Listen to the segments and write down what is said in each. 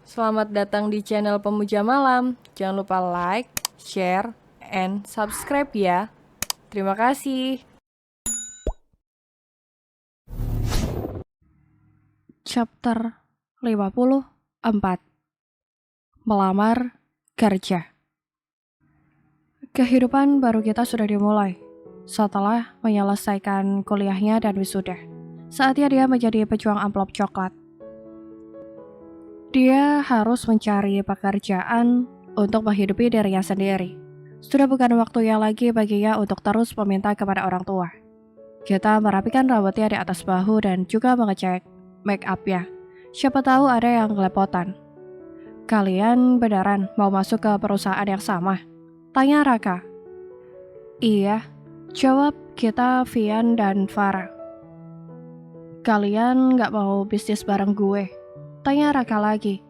Selamat datang di channel Pemuja Malam. Jangan lupa like, share, and subscribe ya. Terima kasih. Chapter 54. Melamar kerja. Kehidupan baru kita sudah dimulai. Setelah menyelesaikan kuliahnya dan wisuda, saatnya dia menjadi pejuang amplop coklat. Dia harus mencari pekerjaan untuk menghidupi dirinya sendiri. Sudah bukan waktunya lagi baginya untuk terus meminta kepada orang tua. Kita merapikan rambutnya di atas bahu dan juga mengecek make up-nya. Siapa tahu ada yang ngelepotan. Kalian beneran mau masuk ke perusahaan yang sama? Tanya Raka. Iya, jawab kita Vian dan Farah. Kalian gak mau bisnis bareng gue? Tanya Raka lagi.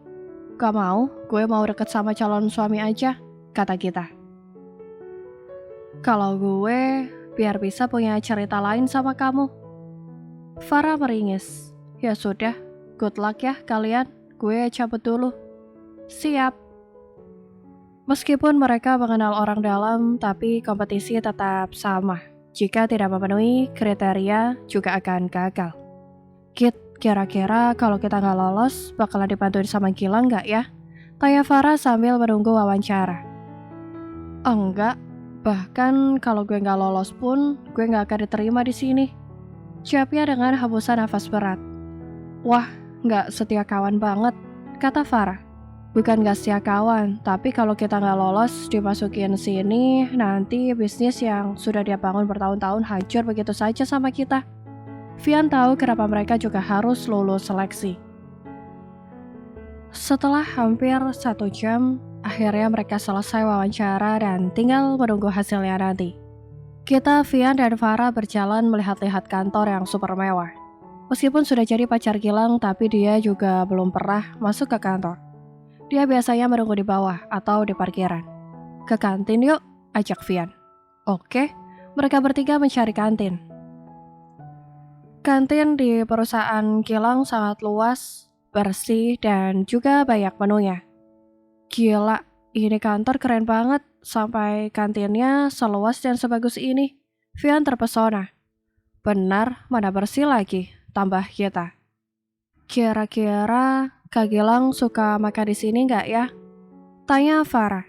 Gak mau, gue mau deket sama calon suami aja, kata kita. Kalau gue biar bisa punya cerita lain sama kamu. Farah meringis. Ya sudah, good luck ya kalian, gue cabut dulu. Siap. Meskipun mereka mengenal orang dalam, tapi kompetisi tetap sama. Jika tidak memenuhi kriteria, juga akan gagal. Kit, kira-kira kalau kita nggak lolos, bakalan dibantuin sama Gilang nggak ya? Tanya Farah sambil menunggu wawancara. Enggak, bahkan kalau gue nggak lolos pun, gue nggak akan diterima di sini. Jawabnya dengan hembusan nafas berat. Wah, nggak setia kawan banget, kata Farah. Bukan gak setia kawan, tapi kalau kita nggak lolos dimasukin sini, nanti bisnis yang sudah dia bangun bertahun-tahun hancur begitu saja sama kita. Vian tahu kenapa mereka juga harus lulus seleksi. Setelah hampir 1 jam, akhirnya mereka selesai wawancara dan tinggal menunggu hasilnya nanti. Kita, Vian dan Farah berjalan melihat-lihat kantor yang super mewah. Meskipun sudah jadi pacar Gilang, tapi dia juga belum pernah masuk ke kantor. Dia biasanya menunggu di bawah atau di parkiran. Ke kantin yuk, ajak Vian. Oke, mereka bertiga mencari kantin. Kantin di perusahaan Gilang sangat luas, bersih, dan juga banyak menunya. Gila, ini kantor keren banget, sampai kantinnya seluas dan sebagus ini. Vian terpesona. Benar, mana bersih lagi, tambah kita. Kira-kira Kak Gilang suka makan di sini nggak ya? Tanya Farah.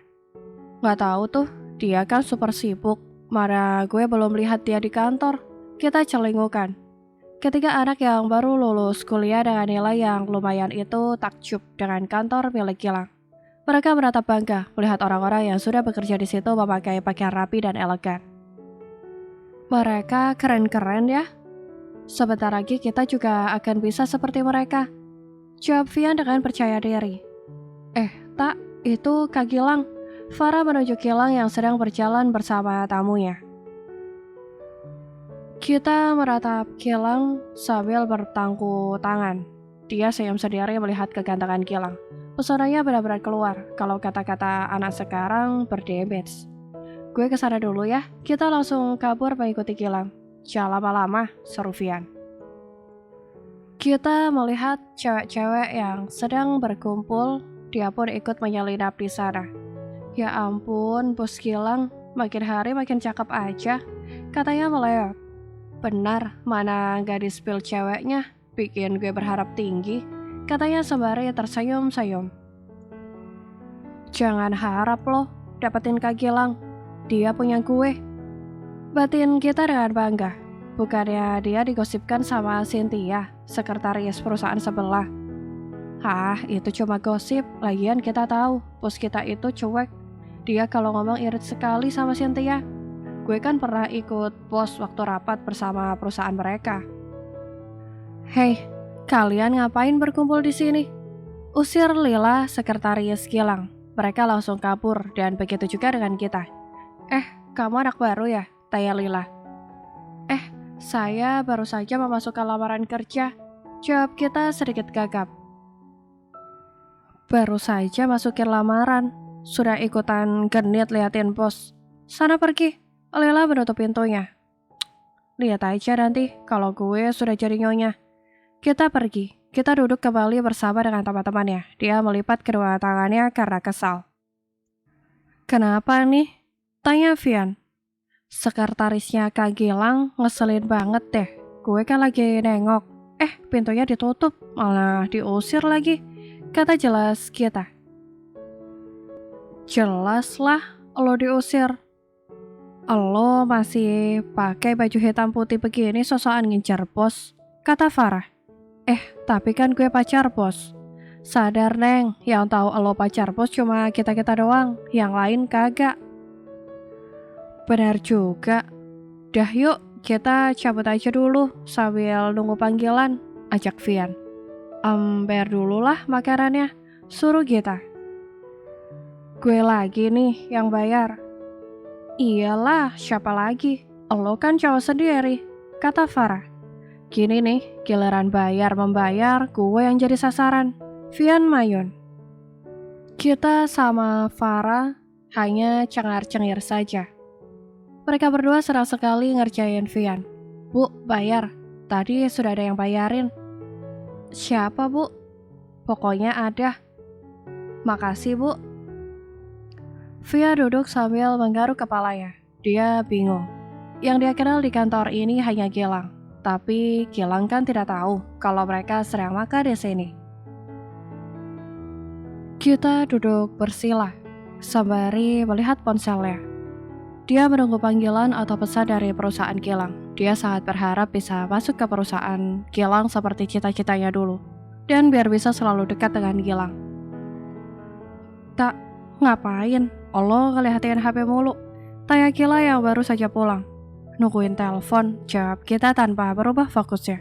Nggak tahu tuh, dia kan super sibuk. Mana gue belum lihat dia di kantor. Kita celingukan. Ketiga anak yang baru lulus kuliah dengan nilai yang lumayan itu takjub dengan kantor milik Gilang. Mereka menatap bangga melihat orang-orang yang sudah bekerja di situ memakai pakaian rapi dan elegan. Mereka keren-keren ya. Sebentar lagi kita juga akan bisa seperti mereka. Jawab Vian dengan percaya diri. Tak, itu Kak Gilang. Farah menuju Gilang yang sedang berjalan bersama tamunya. Kita meratap Gilang sambil bertangku tangan. Dia senyum sendiri melihat kegantengan Gilang. Pesonanya benar-benar keluar kalau kata-kata anak sekarang berdebet. Gue kesana dulu ya, kita langsung kabur mengikuti Gilang. Jangan lama-lama, seru Vian. Kita melihat cewek-cewek yang sedang berkumpul, dia pun ikut menyelinap di sana. Ya ampun, bos Gilang, makin hari makin cakep aja, katanya meleot. Benar, mana gadis pil ceweknya, bikin gue berharap tinggi, katanya sembari tersenyum-senyum. Jangan harap loh, dapetin Kak Gilang, dia punya gue. Batin kita dengan bangga, bukannya dia digosipkan sama Cynthia, sekretaris perusahaan sebelah. Hah, itu cuma gosip, lagian kita tahu, bos kita itu cuek. Dia kalau ngomong irit sekali sama Cynthia. Gue kan pernah ikut pos waktu rapat bersama perusahaan mereka. Hei, kalian ngapain berkumpul di sini? Usir Lila, sekretaris Gilang. Mereka langsung kabur dan begitu juga dengan kita. Kamu anak baru ya? Tanya Lila. Saya baru saja memasukkan lamaran kerja. Jawab kita sedikit gagap. Baru saja masukin lamaran, sudah ikutan genit liatin bos. Sana pergi. Lila menutup pintunya. Lihat aja nanti kalau gue sudah jadi nyonya. Kita pergi. Kita duduk kembali bersama dengan teman-temannya. Dia melipat kedua tangannya karena kesal. Kenapa nih? Tanya Vian. Sekretarisnya Kak Gilang ngeselin banget deh. Gue kan lagi nengok. Pintunya ditutup, malah diusir lagi. Kata jelas kita. Jelas lah, lo diusir. Lo masih pakai baju hitam putih begini sosokan ngincer bos. Kata Farah. Tapi kan gue pacar bos. Sadar Neng, yang tahu lo pacar bos cuma kita-kita doang, yang lain kagak. Benar juga. Dah yuk, kita cabut aja dulu sambil nunggu panggilan, ajak Vian. Bayar dulu lah makanannya, suruh kita. Gue lagi nih yang bayar. Iyalah, siapa lagi? Lo kan cowok sendiri, kata Farah. Gini nih, giliran bayar-membayar, gue yang jadi sasaran. Vian Mayun. Kita sama Farah hanya cengar-cengir saja. Mereka berdua senang sekali ngerjain Vian. Bu, bayar. Tadi sudah ada yang bayarin. Siapa, Bu? Pokoknya ada. Makasih, Bu. Via duduk sambil menggaruk kepalanya. Dia bingung. Yang dia kenal di kantor ini hanya Gilang. Tapi Gilang kan tidak tahu kalau mereka sedang makan di sini. Kita duduk bersila, sembari melihat ponselnya. Dia menunggu panggilan atau pesan dari perusahaan Gilang. Dia sangat berharap bisa masuk ke perusahaan Gilang seperti cita-citanya dulu. Dan biar bisa selalu dekat dengan Gilang. Tak, ngapain? Lo ngeliatin HP mulu. Tanya Gila yang baru saja pulang. Nungguin telepon, jawab kita tanpa berubah fokusnya.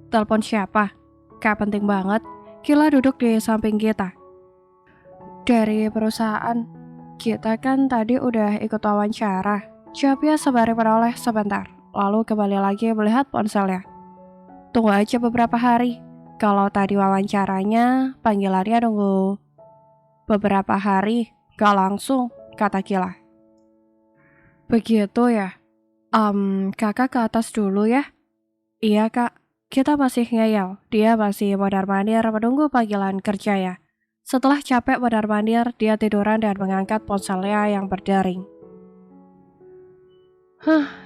Telepon siapa? Gak penting banget. Gila duduk di samping kita. Dari perusahaan, kita kan tadi udah ikut wawancara. Jawabnya sembari menoleh sebentar, lalu kembali lagi melihat ponselnya. Tunggu aja beberapa hari. Kalau tadi wawancaranya, panggilannya nunggu beberapa hari, gak langsung, kata Gila. Begitu ya? Kakak ke atas dulu ya? Iya kak, kita masih ngeyel. Dia masih mondar-mandir menunggu panggilan kerja ya. Setelah capek mondar-mandir, dia tiduran dan mengangkat ponselnya yang berdering.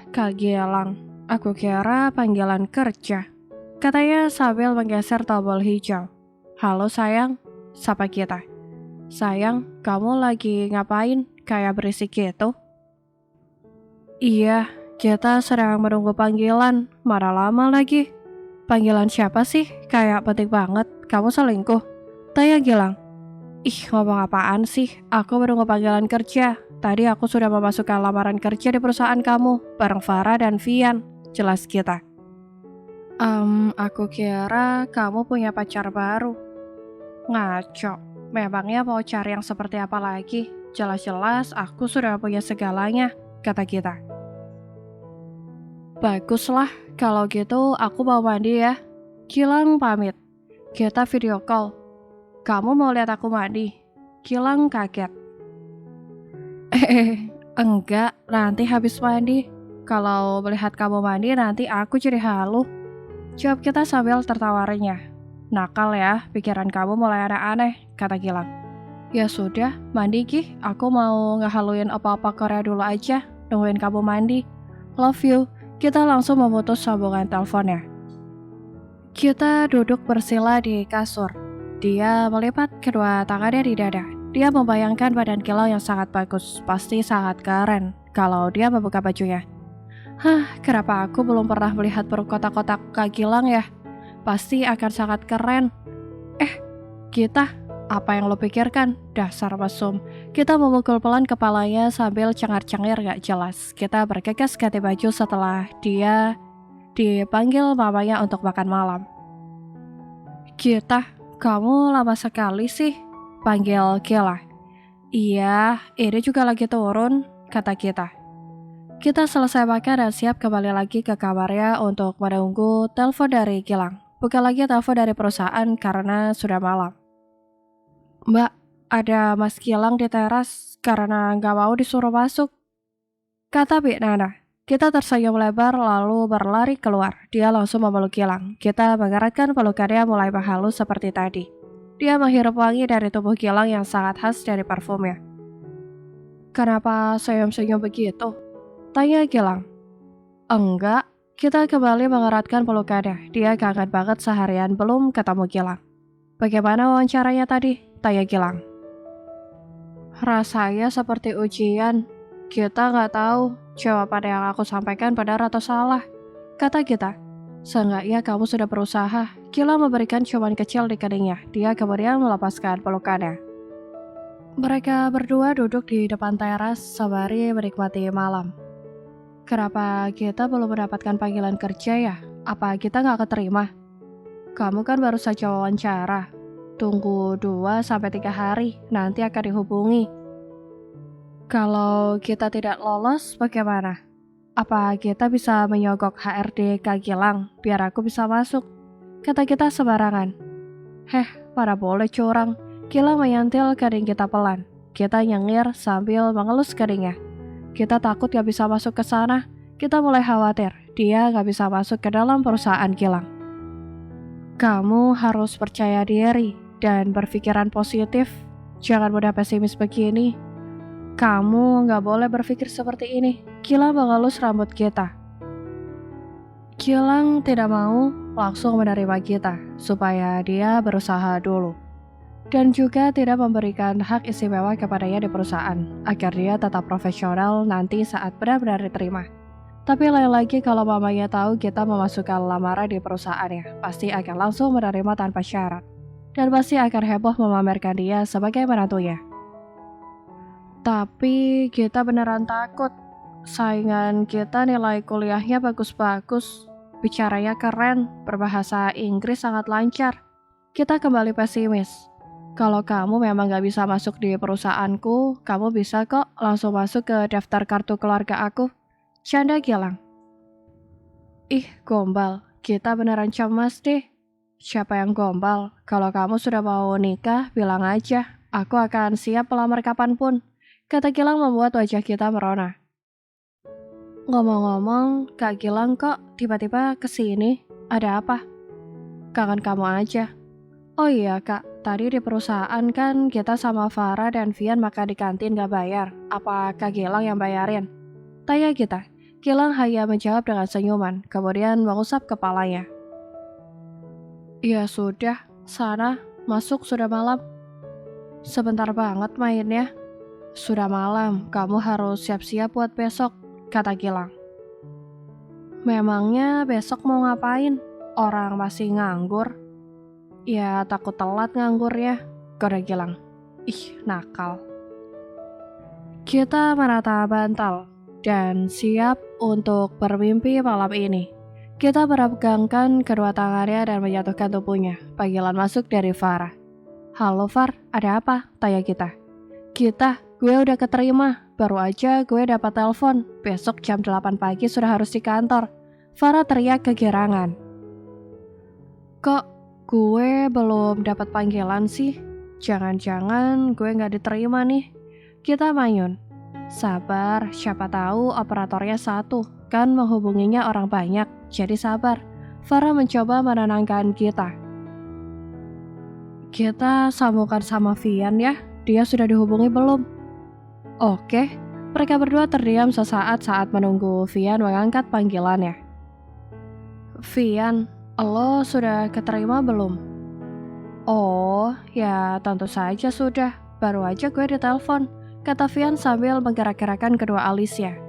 Kak Gilang, aku kira panggilan kerja. Katanya sambil menggeser tombol hijau. Halo sayang, sapa kita. Sayang, kamu lagi ngapain? Kayak berisik gitu. Iya, kita sedang menunggu panggilan, mana lama lagi. Panggilan siapa sih? Kayak penting banget, kamu selingkuh. Tanya Gilang. Ngomong apaan sih? Aku menunggu panggilan kerja. Tadi aku sudah memasukkan lamaran kerja di perusahaan kamu, bareng Farah dan Vian, jelas kita. Aku kira kamu punya pacar baru. Ngaco, memangnya mau cari yang seperti apa lagi? Jelas-jelas aku sudah punya segalanya, kata kita. Baguslah, kalau gitu aku mau mandi ya. Gilang pamit. Kita video call. Kamu mau lihat aku mandi? Gilang kaget. Enggak, nanti habis mandi. Kalau melihat kamu mandi nanti aku jadi halu. Jawab kita sambil tertawarinya. Nakal ya, pikiran kamu mulai aneh-aneh, kata Gilang. Ya sudah, mandi Gi. Aku mau ngehaluin apa-apa Korea dulu aja. Nungguin kamu mandi. Love you. Kita langsung memutus sambungan teleponnya. Kita duduk bersila di kasur. Dia melipat kedua tangannya di dada. Dia membayangkan badan Gilang yang sangat bagus. Pasti sangat keren kalau dia membuka bajunya. Kenapa aku belum pernah melihat perut kotak-kotak Kak Gilang ya? Pasti akan sangat keren. Kita, apa yang lo pikirkan? Dasar mesum. Kita memukul pelan kepalanya sambil cengar-cengir gak jelas. Kita bergegas ganti baju setelah dia dipanggil mamanya untuk makan malam. Kita, kamu lama sekali sih, panggil Gila. Iya, ini juga lagi turun, kata kita. Kita selesai makan dan siap kembali lagi ke kamarnya untuk menunggu telepon dari Gilang. Bukan lagi telepon dari perusahaan karena sudah malam. Mbak, ada Mas Gilang di teras karena gak mau disuruh masuk, kata Bik Nana. Kita tersenyum lebar lalu berlari keluar. Dia langsung memeluk Gilang. Kita mengeratkan pelukannya mulai menghalus seperti tadi. Dia menghirup wangi dari tubuh Gilang yang sangat khas dari parfumnya. Kenapa senyum-senyum begitu? Tanya Gilang. Enggak, kita kembali mengeratkan pelukannya. Dia kangen banget seharian belum ketemu Gilang. Bagaimana wawancaranya tadi? Tanya Gilang. Rasanya seperti ujian. Kita nggak tahu jawaban yang aku sampaikan benar atau salah. Kata kita. Seenggaknya kamu sudah berusaha. Gilang memberikan ciuman kecil di keningnya. Dia kemudian melepaskan pelukannya. Mereka berdua duduk di depan teras sembari menikmati malam. Kenapa kita belum mendapatkan panggilan kerja ya? Apa kita nggak keterima? Kamu kan baru saja wawancara. Tunggu 2-3 hari, nanti akan dihubungi. Kalau kita tidak lolos, bagaimana? Apa kita bisa menyogok HRD Kak Gilang biar aku bisa masuk? Kata kita sembarangan. Mana boleh curang. Gilang menyentil kening kita pelan. Kita nyengir sambil mengelus keningnya. Kita takut gak bisa masuk ke sana. Kita mulai khawatir dia gak bisa masuk ke dalam perusahaan Gilang. Kamu harus percaya diri dan berpikiran positif. Jangan mudah pesimis begini. Kamu gak boleh berpikir seperti ini. Gilang mengelus rambut kita. Gilang tidak mau langsung menerima kita, supaya dia berusaha dulu. Dan juga tidak memberikan hak istimewa kepadanya di perusahaan, agar dia tetap profesional nanti saat benar-benar diterima. Tapi lain lagi kalau mamanya tahu kita memasukkan lamaran di perusahaannya, pasti akan langsung menerima tanpa syarat. Dan pasti akan heboh memamerkan dia sebagai menantunya. Tapi kita beneran takut. Saingan kita nilai kuliahnya bagus-bagus, bicaranya keren, berbahasa Inggris sangat lancar. Kita kembali pesimis. Kalau kamu memang gak bisa masuk di perusahaanku, kamu bisa kok langsung masuk ke daftar kartu keluarga aku. Canda Gilang. Ih, gombal. Kita beneran cemas deh. Siapa yang gombal? Kalau kamu sudah mau nikah, bilang aja. Aku akan siap pelamar kapanpun. Kata Gilang membuat wajah kita merona. Ngomong-ngomong, Kak Gilang kok tiba-tiba kesini? Ada apa? Kangen kamu aja. Oh iya Kak, tadi di perusahaan kan kita sama Farah dan Vian makan di kantin gak bayar. Apa Kak Gilang yang bayarin? Tanya kita. Gilang hanya menjawab dengan senyuman, kemudian mengusap kepalanya. Ya sudah, sana, masuk sudah malam. Sebentar banget mainnya. Sudah malam, kamu harus siap-siap buat besok, kata Gilang. Memangnya besok mau ngapain? Orang masih nganggur. Ya takut telat nganggurnya, kata Gilang. Ih, nakal. Kita menata bantal dan siap untuk bermimpi malam ini. Kita berpegangkan kedua tangannya dan menjatuhkan tubuhnya. Panggilan masuk dari Farah. Halo Far, ada apa? Tanya kita. Gue udah keterima. Baru aja gue dapat telepon. Besok jam 8 pagi sudah harus di kantor. Farah teriak kegirangan. Kok gue belum dapat panggilan sih? Jangan-jangan gue gak diterima nih. Kita manyun. Sabar, siapa tahu operatornya satu. Kan menghubunginya orang banyak, jadi sabar. Farah mencoba menenangkan kita. Kita sambungkan sama Vian ya. Dia sudah dihubungi belum? Oke. Mereka berdua terdiam sesaat saat menunggu Vian mengangkat panggilannya. Vian, lo sudah keterima belum? Oh, ya tentu saja sudah. Baru aja gue ditelepon, kata Vian sambil menggerak-gerakkan kedua alisnya.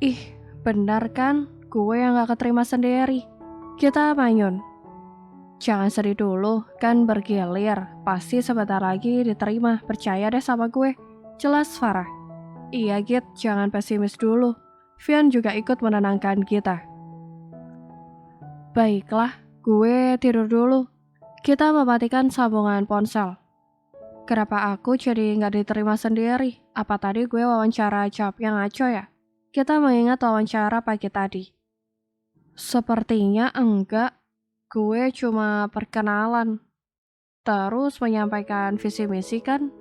Ih, benar kan? Gue yang gak keterima sendiri. Kita manyun. Jangan sedih dulu, kan bergilir. Pasti sebentar lagi diterima, percaya deh sama gue. Jelas Farah. Iya Git, jangan pesimis dulu. Vian juga ikut menenangkan kita. Baiklah, gue tidur dulu. Kita mematikan sambungan ponsel. Kenapa aku jadi gak diterima sendiri? Apa tadi gue wawancara jawabnya ngaco ya? Kita mengingat wawancara pagi tadi. Sepertinya enggak. Gue cuma perkenalan. Terus menyampaikan visi misi kan?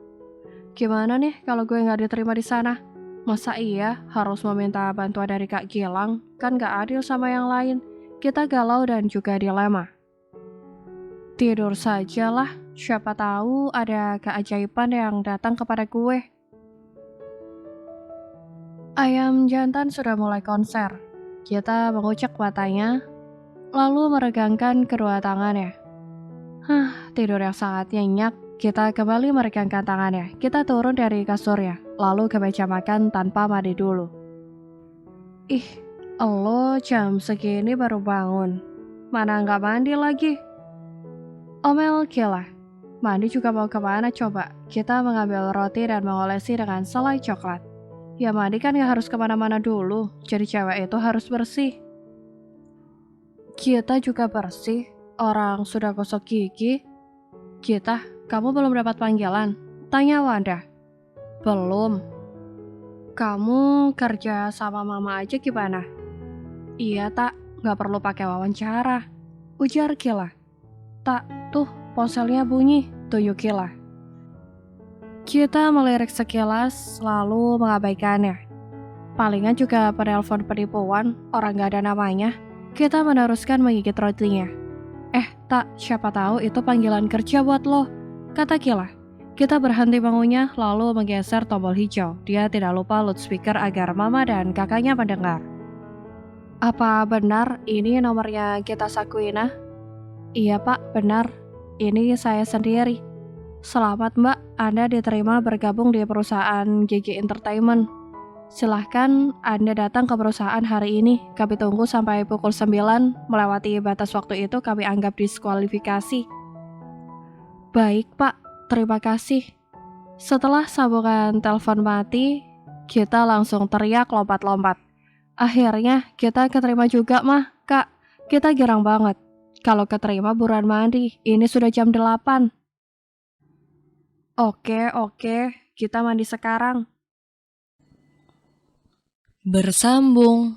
Gimana nih kalau gue gak diterima di sana? Masa iya harus meminta bantuan dari Kak Gilang? Kan gak adil sama yang lain. Kita galau dan juga dilema. Tidur sajalah, siapa tahu ada keajaiban yang datang kepada gue. Ayam jantan sudah mulai konser. Kita mengucek matanya, lalu meregangkan kedua tangannya. Tidur yang sangat nyenyak. Kita kembali meregangkan tangannya. Kita turun dari kasurnya, lalu ke meja makan tanpa mandi dulu. Ih, lo jam segini baru bangun. Mana nggak mandi lagi? Omel gila. Mandi juga mau kemana coba? Kita mengambil roti dan mengolesi dengan selai coklat. Ya mandi kan nggak harus kemana-mana dulu. Jadi cewek itu harus bersih. Kita juga bersih. Orang sudah gosok gigi. Kita, kamu belum dapat panggilan? Tanya Wanda. Belum. Kamu kerja sama mama aja gimana? Iya tak, nggak perlu pakai wawancara. Ujar Kila. Tak, tuh ponselnya bunyi, tunjuk Kila. Kita melirik sekilas, lalu mengabaikannya. Palingan juga penelpon penipuan, orang gak ada namanya. Kita meneruskan menggigit rotinya. Tak, siapa tahu itu panggilan kerja buat lo, kata Kila. Kita berhenti mengunyah, lalu menggeser tombol hijau. Dia tidak lupa loudspeaker agar mama dan kakaknya mendengar. Apa benar ini nomornya Gita Sakuina? Iya pak, benar. Ini saya sendiri. Selamat mbak, Anda diterima bergabung di perusahaan GG Entertainment. Silahkan Anda datang ke perusahaan hari ini. Kami tunggu sampai pukul 9. Melewati batas waktu itu kami anggap diskualifikasi. Baik pak, terima kasih. Setelah sambungan telepon mati, kita langsung teriak lompat-lompat. Akhirnya kita keterima juga mah, kak. Kita girang banget. Kalau keterima buruan mandi, ini sudah jam 8. Oke, kita mandi sekarang. Bersambung.